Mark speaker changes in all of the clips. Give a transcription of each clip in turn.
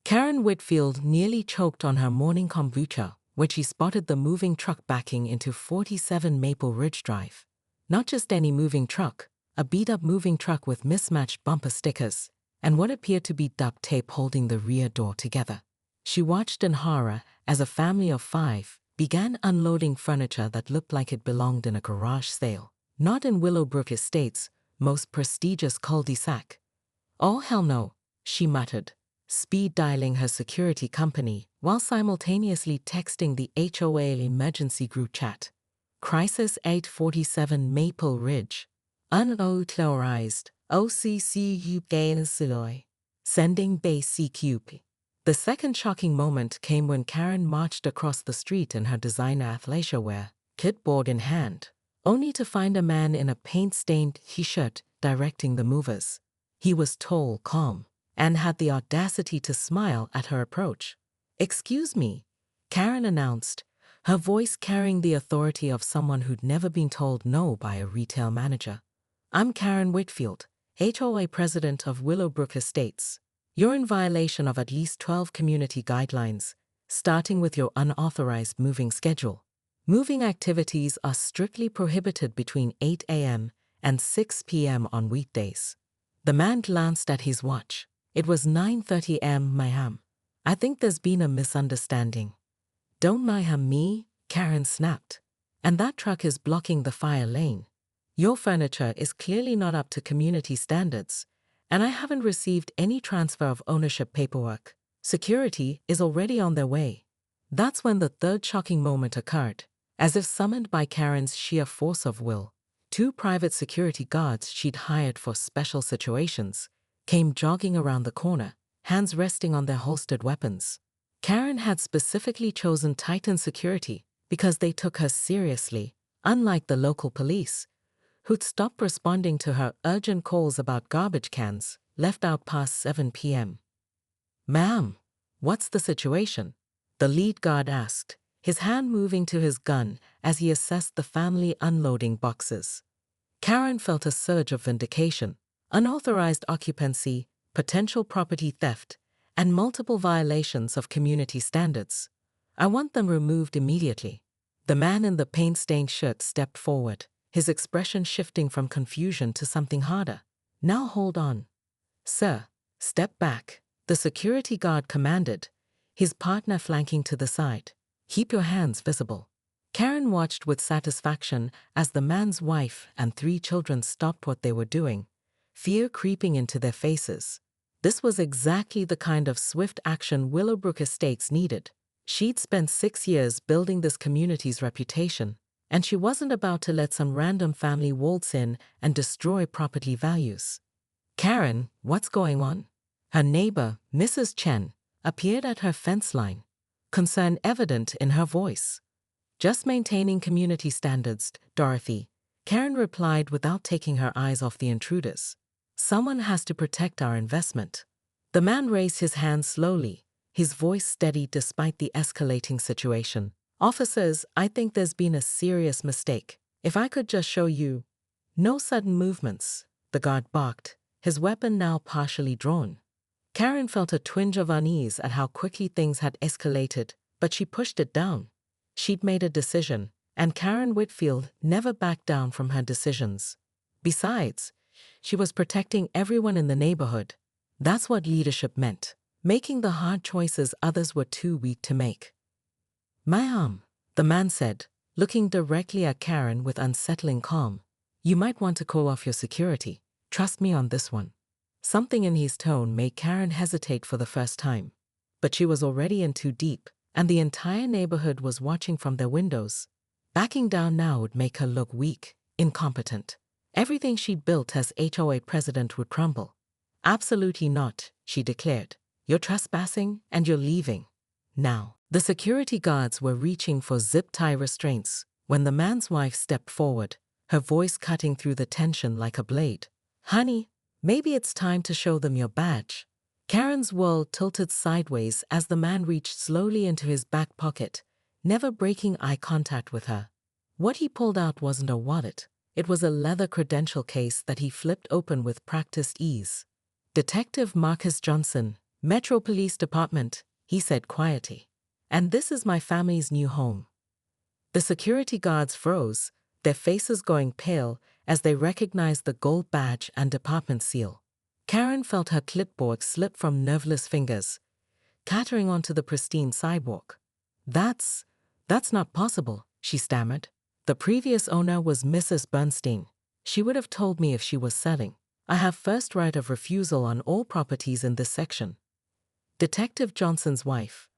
Speaker 1: Karen Whitfield nearly choked on her morning kombucha when she spotted the moving truck backing into 47 Maple Ridge Drive. Not just any moving truck, a beat-up moving truck with mismatched bumper stickers and what appeared to be duct tape holding the rear door together. She watched in horror as a family of 5 began unloading furniture that looked like it belonged in a garage sale, not in Willowbrook Estates' most prestigious cul-de-sac. "Oh hell no," she muttered, speed dialing her security company while simultaneously texting the HOA emergency group chat. Crisis 847 Maple Ridge. Unauthorized OCCU Gainesloy. Sending base CQP. The second shocking moment came when Karen marched across the street in her designer athleisure wear, clipboard in hand, only to find a man in a paint-stained t-shirt directing the movers. He was tall, calm, and had the audacity to smile at her approach. "Excuse me," Karen announced, her voice carrying the authority of someone who'd never been told no by a retail manager. "I'm Karen Whitfield, HOA president of Willowbrook Estates. You're in violation of at least 12 community guidelines, starting with your unauthorized moving schedule. Moving activities are strictly prohibited between 8 a.m. and 6 p.m. on weekdays." The man glanced at his watch. It was 9:30 a.m. Ma'am. "I think there's been a misunderstanding." "Don't mayhem me," Karen snapped. "And that truck is blocking the fire lane. Your furniture is clearly not up to community standards, and I haven't received any transfer of ownership paperwork. Security is already on their way." That's when the third shocking moment occurred. As if summoned by Karen's sheer force of will, 2 private security guards she'd hired for special situations came jogging around the corner, hands resting on their holstered weapons. Karen had specifically chosen Titan Security because they took her seriously, unlike the local police, who'd stopped responding to her urgent calls about garbage cans left out past 7 p.m. "Ma'am, what's the situation?" the lead guard asked, his hand moving to his gun as he assessed the family unloading boxes. Karen felt a surge of vindication. Unauthorized occupancy, potential property theft, and multiple violations of community standards. "I want them removed immediately." The man in the paint-stained shirt stepped forward, his expression shifting from confusion to something harder. "Now hold on. Sir, step back," the security guard commanded, his partner flanking to the side. "Keep your hands visible." Karen watched with satisfaction as the man's wife and 3 children stopped what they were doing, fear creeping into their faces. This was exactly the kind of swift action Willowbrook Estates needed. She'd spent 6 years building this community's reputation, and she wasn't about to let some random family waltz in and destroy property values. "Karen, what's going on?" Her neighbor, Mrs. Chen, appeared at her fence line, concern evident in her voice. "Just maintaining community standards, Dorothy," Karen replied without taking her eyes off the intruders. "Someone has to protect our investment." The man raised his hand slowly, his voice steady despite the escalating situation. "Officers, I think there's been a serious mistake. If I could just show you." "No sudden movements," the guard barked, his weapon now partially drawn. Karen felt a twinge of unease at how quickly things had escalated, but she pushed it down. She'd made a decision, and Karen Whitfield never backed down from her decisions. Besides, she was protecting everyone in the neighborhood. That's what leadership meant, making the hard choices others were too weak to make. "Ma'am," the man said, looking directly at Karen with unsettling calm, "you might want to call off your security. Trust me on this one." Something in his tone made Karen hesitate for the first time. But she was already in too deep, and the entire neighborhood was watching from their windows. Backing down now would make her look weak, incompetent. Everything she'd built as HOA president would crumble. "Absolutely not," she declared. "You're trespassing and you're leaving. Now." The security guards were reaching for zip-tie restraints when the man's wife stepped forward, her voice cutting through the tension like a blade. "Honey, maybe it's time to show them your badge." Karen's world tilted sideways as the man reached slowly into his back pocket, never breaking eye contact with her. What he pulled out wasn't a wallet. It was a leather credential case that he flipped open with practiced ease. "Detective Marcus Johnson, Metro Police Department, he said quietly. And this is my family's new home. The security guards froze, their faces going pale as they recognized the gold badge and department seal. Karen felt her clipboard slip from nerveless fingers, clattering onto the pristine sidewalk. That's not possible, she stammered. The previous owner was Mrs. Bernstein. She would have told me if she was selling. I have first right of refusal on all properties in this section. Detective Johnson's wife,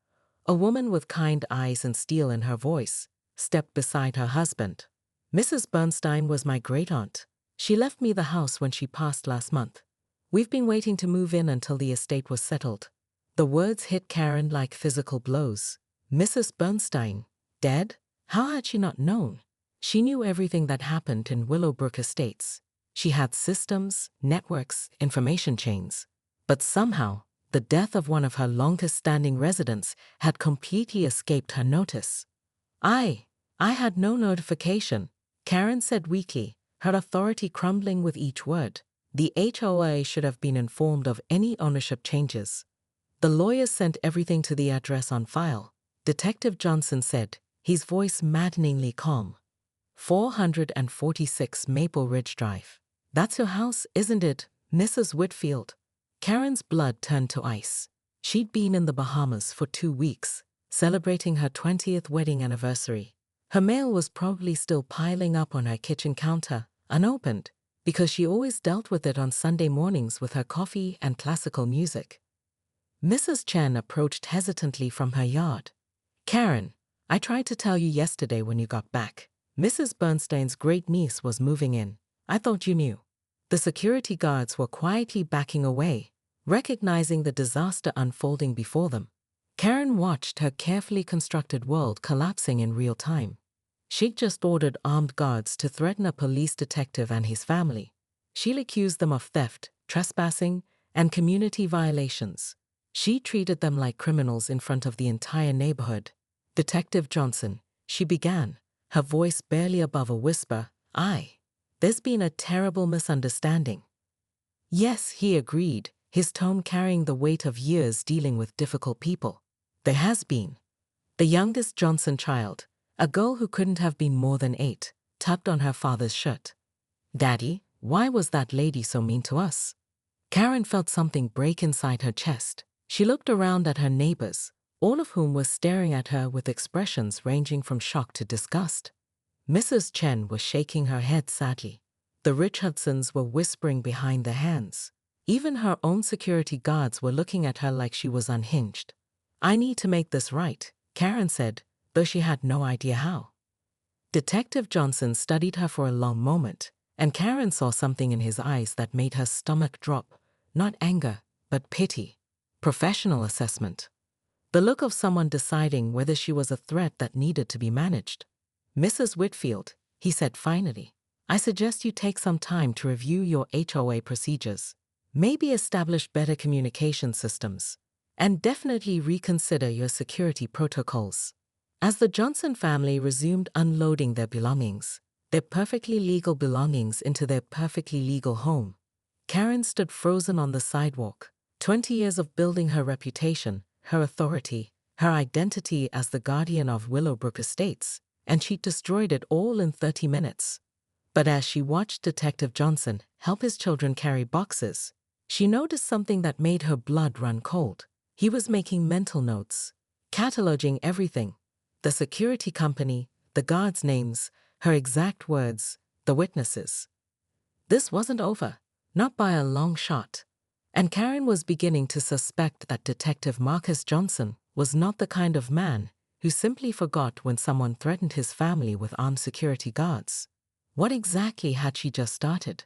Speaker 1: a woman with kind eyes and steel in her voice, stepped beside her husband. Mrs. Bernstein was my great-aunt. She left me the house when she passed last month. We've been waiting to move in until the estate was settled. The words hit Karen like physical blows. Mrs. Bernstein, dead? How had she not known? She knew everything that happened in Willowbrook Estates. She had systems, networks, information chains. But somehow, the death of one of her longest-standing residents had completely escaped her notice. I had no notification, Karen said weakly, her authority crumbling with each word. The HOA should have been informed of any ownership changes. The lawyers sent everything to the address on file, Detective Johnson said, his voice maddeningly calm. 446 Maple Ridge Drive. That's your house, isn't it, Mrs. Whitfield? Karen's blood turned to ice. She'd been in the Bahamas for 2 weeks, celebrating her 20th wedding anniversary. Her mail was probably still piling up on her kitchen counter, unopened, because she always dealt with it on Sunday mornings with her coffee and classical music. Mrs. Chen approached hesitantly from her yard. Karen, I tried to tell you yesterday when you got back. Mrs. Bernstein's great-niece was moving in. I thought you knew. The security guards were quietly backing away, recognizing the disaster unfolding before them. Karen watched her carefully constructed world collapsing in real time. She'd just ordered armed guards to threaten a police detective and his family. She'd accused them of theft, trespassing, and community violations. She treated them like criminals in front of the entire neighborhood. Detective Johnson, she began, her voice barely above a whisper, there's been a terrible misunderstanding. Yes, he agreed, his tone carrying the weight of years dealing with difficult people. There has been. The youngest Johnson child, a girl who couldn't have been more than 8, tugged on her father's shirt. Daddy, why was that lady so mean to us? Karen felt something break inside her chest. She looked around at her neighbors, all of whom were staring at her with expressions ranging from shock to disgust. Mrs. Chen was shaking her head sadly. The Richardsons were whispering behind their hands. Even her own security guards were looking at her like she was unhinged. I need to make this right, Karen said, though she had no idea how. Detective Johnson studied her for a long moment, and Karen saw something in his eyes that made her stomach drop, not anger, but pity. Professional assessment. The look of someone deciding whether she was a threat that needed to be managed. Mrs. Whitfield, he said finally, I suggest you take some time to review your HOA procedures, maybe establish better communication systems, and definitely reconsider your security protocols. As the Johnson family resumed unloading their belongings, their perfectly legal belongings into their perfectly legal home, Karen stood frozen on the sidewalk. 20 years of building her reputation, her authority, her identity as the guardian of Willowbrook Estates, and she destroyed it all in 30 minutes. But as she watched Detective Johnson help his children carry boxes, she noticed something that made her blood run cold. He was making mental notes, cataloging everything: the security company, the guards' names, her exact words, the witnesses. This wasn't over, not by a long shot. And Karen was beginning to suspect that Detective Marcus Johnson was not the kind of man who simply forgot when someone threatened his family with armed security guards. What exactly had she just started?